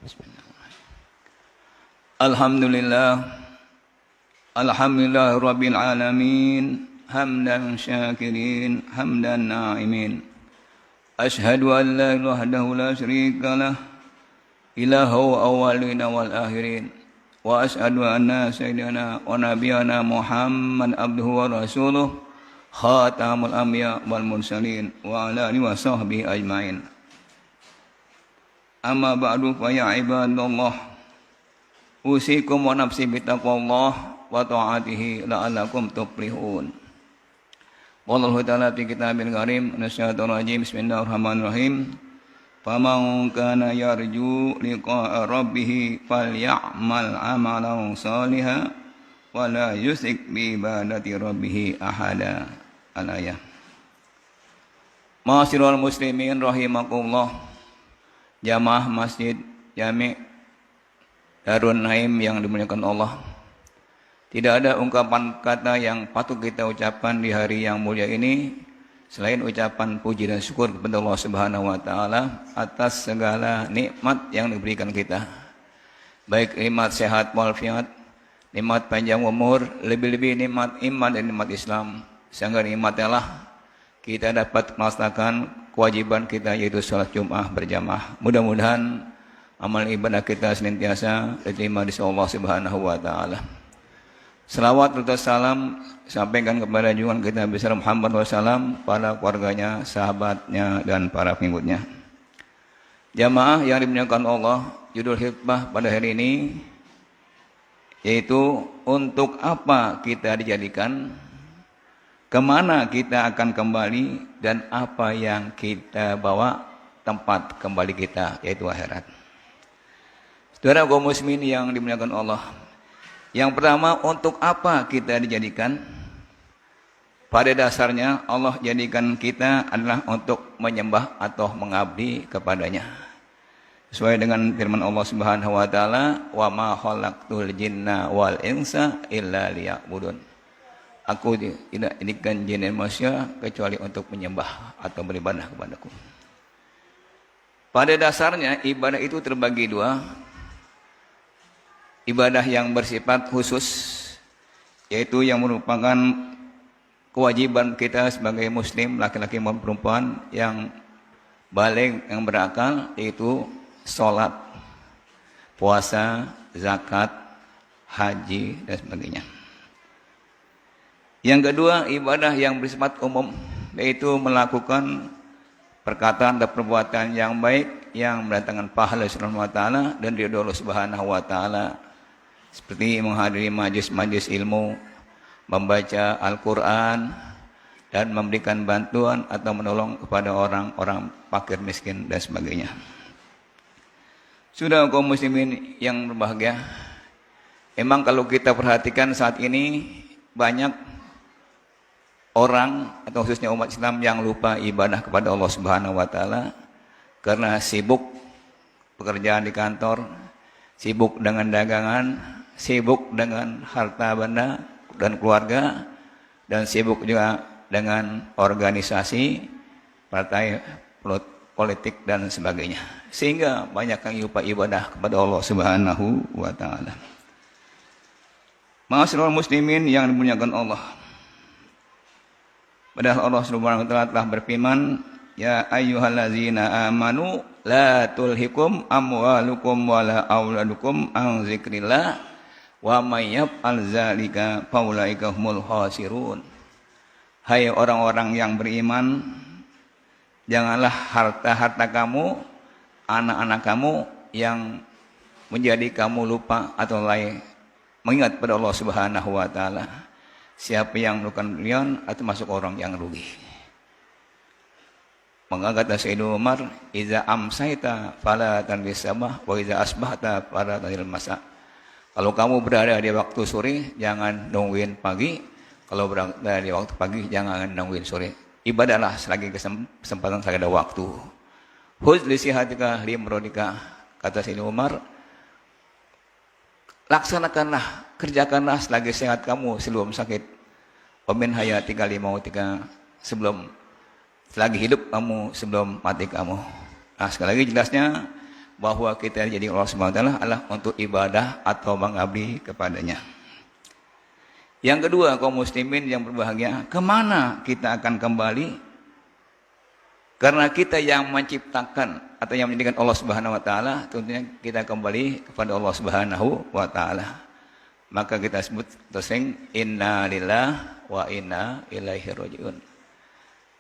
Bismillahirrahmanirrahim. Alhamdulillah rabbil alamin, hamdan syakirin, hamdan na'imin. Ashhadu an la ilaha illallah la syarika lah, ilahu awwalina wal akhirin. Wa ashhadu anna sayyidina wa nabiyana Muhammad abduhu wa rasuluh, khatamul anbiya wal mursalin, wa ala alihi wa sahbihi ajmain. Amma ba'du fa ya ibadallah, usikum wa nafsi bittaqwallah wa ta'atihi la'allakum tuflihun. Wallahu ta'ala fi kitabil karim, nasyaitonir rajim, bismillahirrahmanirrahim. Faman kana yarju liqa'a rabbih falya'mal 'amalan shalihan wa la yusyrik bi ibadati rabbih ahada. Al-ayah. Ma'asyiral muslimin rahimakumullah. Jamaah Masjid Jami' Darun Naim yang dimuliakan Allah. Tidak ada ungkapan kata yang patut kita ucapkan di hari yang mulia ini selain ucapan puji dan syukur kepada Allah Subhanahu wa taala atas segala nikmat yang diberikan kita. Baik nikmat sehat walafiat, nikmat panjang umur, lebih-lebih nikmat iman dan nikmat Islam. Sehingga nikmatnya kita dapat melaksanakan kewajiban kita yaitu salat Jumat berjamaah. Mudah-mudahan amal ibadah kita senantiasa diterima di sisi Allah Subhanahu wa taala. Selawat serta salam sampaikan kepada junjungan kita besar Muhammad SAW, para keluarganya, sahabatnya dan para pengikutnya. Jamaah yang dimuliakan Allah, judul khutbah pada hari ini yaitu untuk apa kita dijadikan, kemana kita akan kembali, dan apa yang kita bawa tempat kembali kita, yaitu akhirat. Saudara kaum muslimin yang dimuliakan Allah, yang pertama, untuk apa kita dijadikan? Pada dasarnya Allah jadikan kita adalah untuk menyembah atau mengabdi kepadanya. Sesuai dengan firman Allah Subhanahu wa taala, "Wa ma khalaqtul jinna wal insa illa liya'budun." Aku tidak jadikan jin dan manusia kecuali untuk menyembah atau beribadah kepadaku. Pada dasarnya ibadah itu terbagi dua. Ibadah yang bersifat khusus, yaitu yang merupakan kewajiban kita sebagai muslim, laki-laki maupun perempuan yang baligh, yang berakal, yaitu sholat, puasa, zakat, haji, dan sebagainya. Yang kedua, ibadah yang bersifat umum, yaitu melakukan perkataan dan perbuatan yang baik yang mendatangkan pahala Subhanahu wa taala dan ridha Allah Subhanahu wa taala, seperti menghadiri majlis-majlis ilmu, membaca Al-Qur'an, dan memberikan bantuan atau menolong kepada orang-orang fakir miskin dan sebagainya. Sudah kaum muslimin yang berbahagia, memang kalau kita perhatikan saat ini banyak orang atau khususnya umat Islam yang lupa ibadah kepada Allah Subhanahu wa taala karena sibuk pekerjaan di kantor, sibuk dengan dagangan, sibuk dengan harta benda dan keluarga, dan sibuk juga dengan organisasi, partai politik dan sebagainya. Sehingga banyak yang lupa ibadah kepada Allah Subhanahu wa taala. Ma'asyiral muslimin yang dimuliakan Allah. Padahal Allah Subhanahu wa taala telah berfirman, "Ya ayyuhallazina amanu la tulhikum amwalukum wala auladukum an dzikrillah wa may yaf'al dzalika faulaika humul khasirun." Hai orang-orang yang beriman, janganlah harta-harta kamu, anak-anak kamu yang menjadi kamu lupa atau lalai mengingat pada Allah Subhanahu wa taala. Siapa yang melakukan demikian atau masuk orang yang rugi. Maka kata Sayyidina Umar, "Iza amsaita fala tanfis sabah wa iza asbahta fala tanil masa." Kalau kamu berada di waktu sore, jangan nungguin pagi. Kalau berada di waktu pagi, jangan nungguin sore. Ibadahlah selagi kesempatan, selagi ada waktu. Huz li sihatika limrodika, kata Sayyidina Umar, laksanakanlah, kerjakanlah selagi sehat kamu sebelum sakit. Wamin hayatika limautika, selagi hidup kamu sebelum mati kamu. Nah, sekali lagi jelasnya, bahwa kita jadi Allah Subhanahu wa taala adalah untuk ibadah atau mengabdi kepadanya. Yang kedua, kaum muslimin yang berbahagia, kemana kita akan kembali? Karena kita yang menciptakan atau yang menjadikan Allah Subhanahu wa taala, tentunya kita kembali kepada Allah Subhanahu wa taala. Maka kita sebut tersing inna lillahi wa inna ilaihi rajiun.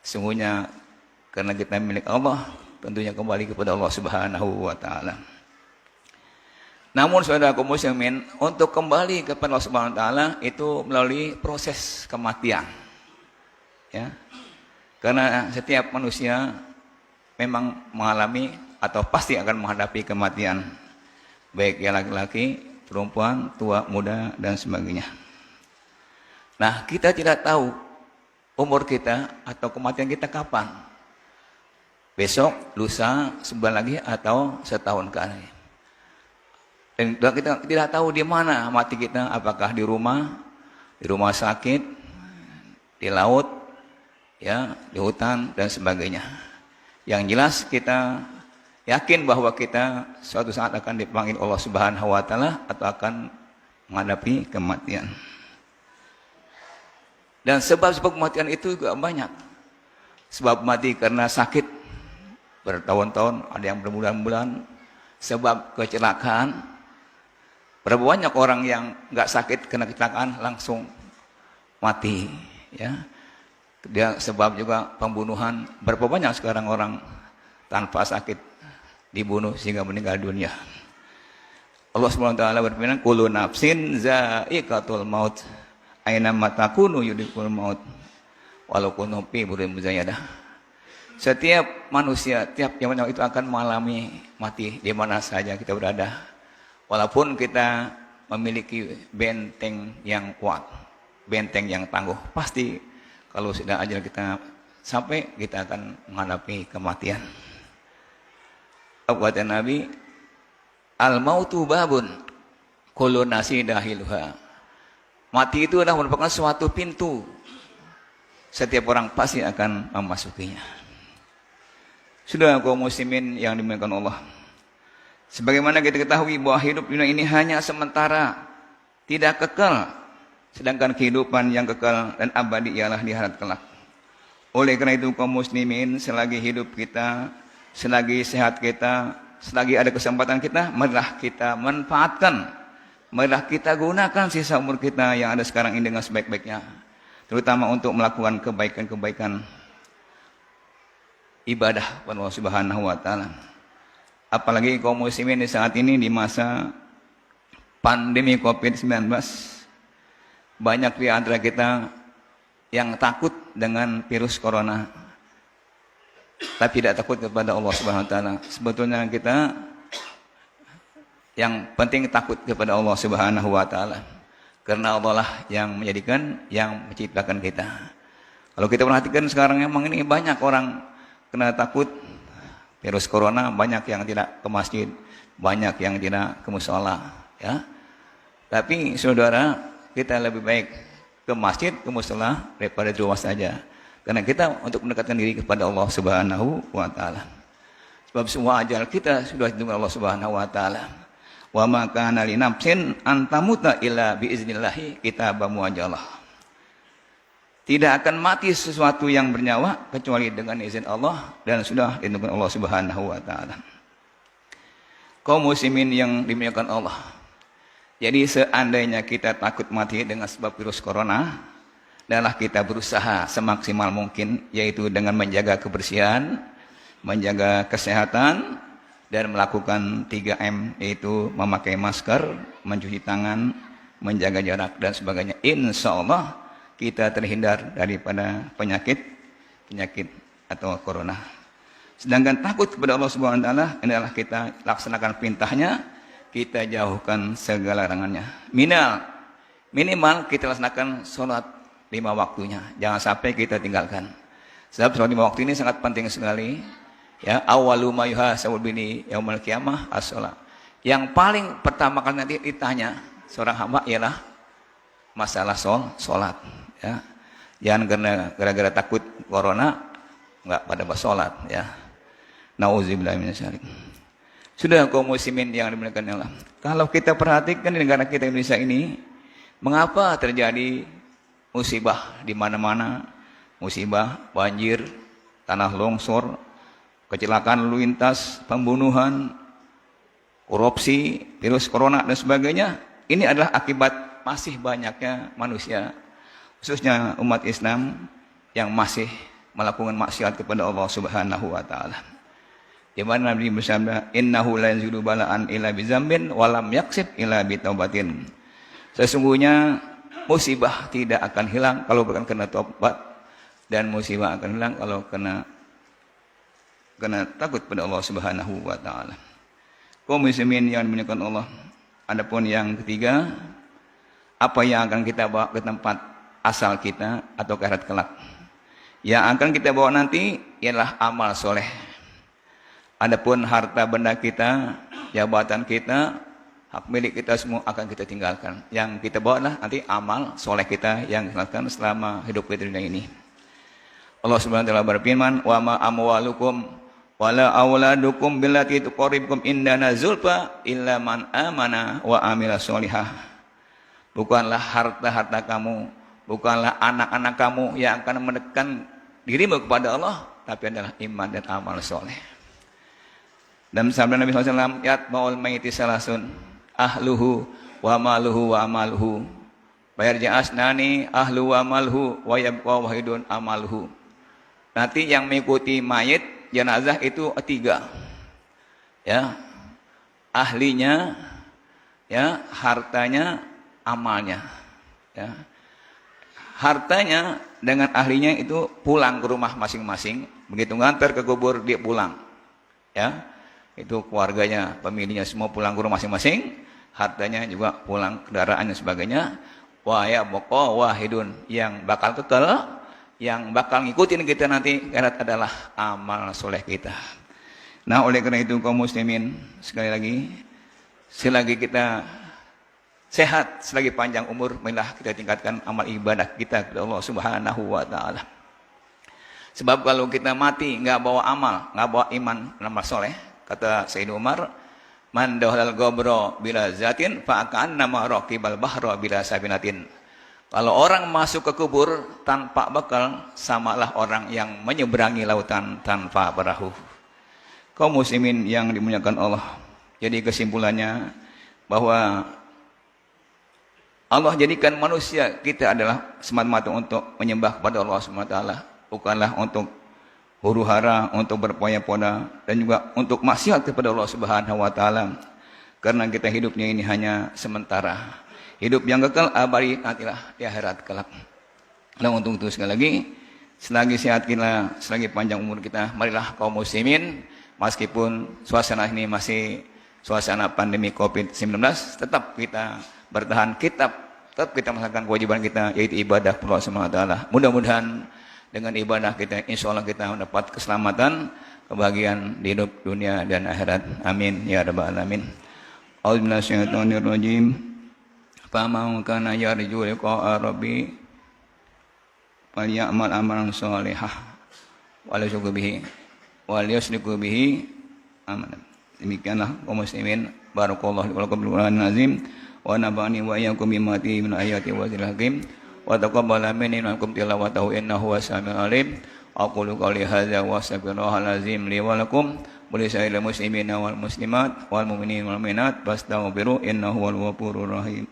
Sungguhnya karena kita milik Allah, tentunya kembali kepada Allah Subhanahu wa taala. Namun saudara kaum muslimin, untuk kembali kepada Allah Subhanahu wa taala itu melalui proses kematian. Ya. Karena setiap manusia memang mengalami atau pasti akan menghadapi kematian. Baik yang laki-laki, perempuan, tua, muda, dan sebagainya. Nah, kita tidak tahu umur kita atau kematian kita kapan. Besok, lusa, sebulan lagi, atau setahun ke depan. Dan kita tidak tahu di mana mati kita, apakah di rumah sakit, di laut, ya, di hutan, dan sebagainya. Yang jelas kita yakin bahwa kita suatu saat akan dipanggil Allah Subhanahu wa taala atau akan menghadapi kematian. Dan sebab-sebab kematian itu juga banyak. Sebab mati karena sakit bertahun-tahun, ada yang berbulan-bulan. Sebab kecelakaan. Berapa banyak orang yang nggak sakit kena kecelakaan langsung mati, ya. Dia sebab juga pembunuhan. Berapa banyak sekarang orang tanpa sakit dibunuh sehingga meninggal dunia. Allah Subhanahu wa taala berfirman, kullu nafsin za'iqatul maut. Aina matakunu yudikul maut. Walau kunu fi burin muzayyadah. Setiap manusia, tiap yang itu akan mengalami mati di mana saja kita berada. Walaupun kita memiliki benteng yang kuat, benteng yang tangguh, pasti kalau sudah ajal kita sampai, kita akan menghadapi kematian. Kata Nabi, al-mautu babun kullu nasi dahiluha. Mati itu adalah merupakan suatu pintu. Setiap orang pasti akan memasukinya. Sudah kaum muslimin yang dimuliakan Allah. Sebagaimana kita ketahui bahwa hidup dunia ini hanya sementara, tidak kekal. Sedangkan kehidupan yang kekal dan abadi ialah di akhirat kelak. Oleh karena itu kaum muslimin, selagi hidup kita, selagi sehat kita, selagi ada kesempatan kita, marilah kita manfaatkan, marilah kita gunakan sisa umur kita yang ada sekarang ini dengan sebaik-baiknya. Terutama untuk melakukan kebaikan-kebaikan ibadah kepada Allah Subhanahu wa taala. Apalagi kaum muslimin di saat ini di masa pandemi Covid-19, banyak di antara kita yang takut dengan virus corona, tapi tidak takut kepada Allah Subhanahu wa taala. Sebetulnya kita yang penting takut kepada Allah Subhanahu wa taala. Karena Allah lah yang menjadikan, yang menciptakan kita. Kalau kita perhatikan sekarang memang ini banyak orang kena takut virus corona, banyak yang tidak ke masjid, banyak yang tidak ke mushola, ya. Tapi saudara, kita lebih baik ke masjid, ke mushola daripada di rumah saja. Karena kita untuk mendekatkan diri kepada Allah Subhanahu wa taala. Sebab semua ajal kita sudah ditunggu Allah Subhanahu wa taala. Wa ma kana li nafsin an tamuta illa bi iznillahi kitabam muajjalah. Tidak akan mati sesuatu yang bernyawa kecuali dengan izin Allah dan sudah ditentukan Allah Subhanahu wa taala. Kaum muslimin yang dimuliakan Allah. Jadi seandainya kita takut mati dengan sebab virus corona, adalah kita berusaha semaksimal mungkin, yaitu dengan menjaga kebersihan, menjaga kesehatan, dan melakukan 3M, yaitu memakai masker, mencuci tangan, menjaga jarak, dan sebagainya. Insya Allah kita terhindar daripada penyakit atau corona. Sedangkan takut kepada Allah Subhanahu wa taala adalah kita laksanakan perintahnya, kita jauhkan segala larangannya. Minimal kita laksanakan sholat 5 waktunya. Jangan sampai kita tinggalkan. Sebab sholat 5 waktu ini sangat penting sekali. Ya, awwalu ma yuhasabul bini yaumil qiyamah as-shalah. Yang paling pertama kali nanti ditanya seorang hamba ialah masalah sholat. Ya. Jangan gara-gara takut corona enggak pada sholat, ya. Nauzubillahi minasyaitonir. Sudah kaum muslimin yang dimuliakan Allah. Kalau kita perhatikan di negara kita Indonesia ini, mengapa terjadi musibah di mana-mana? Musibah, banjir, tanah longsor, kecelakaan lalu lintas, pembunuhan, korupsi, virus corona dan sebagainya. Ini adalah akibat masih banyaknya manusia, khususnya umat Islam yang masih melakukan maksiat kepada Allah Subhanahu wa taala. Di mana Nabi bersabda, "Innahu la yazidu bala'an illa bizambin wa lam yaksib illa bitaubatin." Sesungguhnya musibah tidak akan hilang kalau bukan kena taubat, dan musibah akan hilang kalau kena takut pada Allah Subhanahu wa taala. Kaum muslimin yang dimuliakan Allah. Adapun yang ketiga, apa yang akan kita bawa ke tempat asal kita atau ke akhirat kelak? Yang akan kita bawa nanti ialah amal soleh. Adapun harta benda kita, jabatan kita, hak milik kita semua akan kita tinggalkan. Yang kita bawa adalah nanti amal soleh kita yang dilakukan selama hidup kita di dunia ini. Allah Subhanahu wa taala berfirman, "Wa ma amwalukum wala auladukum billati tuqarribukum indana zulfa illa man amana wa amila sholihah." Bukanlah harta-harta kamu, bukanlah anak-anak kamu yang akan menekan dirimu kepada Allah, tapi adalah iman dan amal soleh. Dan sabda Nabi SAW, "Yatba'ul mayyiti salasun, ahluhu wa maluhu wa amaluhu. Bayarja asnani ahlu wa maluhu wa yabqa wahidun amaluhu." Nanti yang mengikuti mayit jenazah itu tiga, ya, ahlinya, ya, hartanya, amalnya, ya. Hartanya dengan ahlinya itu pulang ke rumah masing-masing, begitu ngantar ke kubur dia pulang, ya, itu keluarganya, pemiliknya semua pulang ke rumah masing-masing, hartanya juga pulang, kendaraannya sebagainya. Wa ya baqa wahidun, yang bakal kekal, yang bakal ngikutin kita nanti akhirat adalah amal soleh kita. Nah, oleh karena itu kaum muslimin, sekali lagi, selagi kita sehat, selagi panjang umur, marilah kita tingkatkan amal ibadah kita kepada Allah Subhanahu wa taala. Sebab kalau kita mati nggak bawa amal, nggak bawa iman, amal soleh, kata Sayyidina Umar, "Man dahlal gobro bila zatin fa ka'annama raqibal bahra bila sabinatin." Kalau orang masuk ke kubur tanpa bekal, samalah orang yang menyeberangi lautan tanpa perahu. Kaum muslimin yang dimuliakan Allah. Jadi kesimpulannya bahwa Allah jadikan manusia kita adalah semata-mata untuk menyembah kepada Allah SWT, bukanlah untuk huru-hara, untuk berpoya-poya, dan juga untuk maksiat kepada Allah Subhanahu wa taala. Karena kita hidupnya ini hanya sementara. Hidup yang kekal abadi nantilah di akhirat kelak. Nah, untuk itu sekali lagi, selagi sehat kita, selagi panjang umur kita, marilah kaum muslimin, meskipun suasana ini masih suasana pandemi COVID-19, tetap kita bertahan, tetap kita melaksanakan kewajiban kita, yaitu ibadah kepada Allah Subhanahu wa taala. Mudah-mudahan dengan ibadah kita, insya Allah kita mendapat keselamatan, kebahagiaan di hidup dunia dan akhirat. Amin ya rabbal alamin. A'udzubillahi minasyaitonir rajim. Faman kana yarju liqa'a rabbi falyamal amalan shalihah wa la yusyrik bihi wa la yusyriku bihi amalan. Demikianlah kaum muslimin, barakallahu wa lakum bil Qur'anil azim wa nabani wa iyyakum bima fihi min ayati wa zikril hakim wa taqabbala minni wa minkum tilawatahu innahu was-sami'ul alim. Aqulu qouli hadza wa astaghfirullahal azim li wa lakum wa li sa'iril muslimina wal muslimat wal mu'minina wal mu'minat fastaghfiru innahu huwal ghafurur rahim.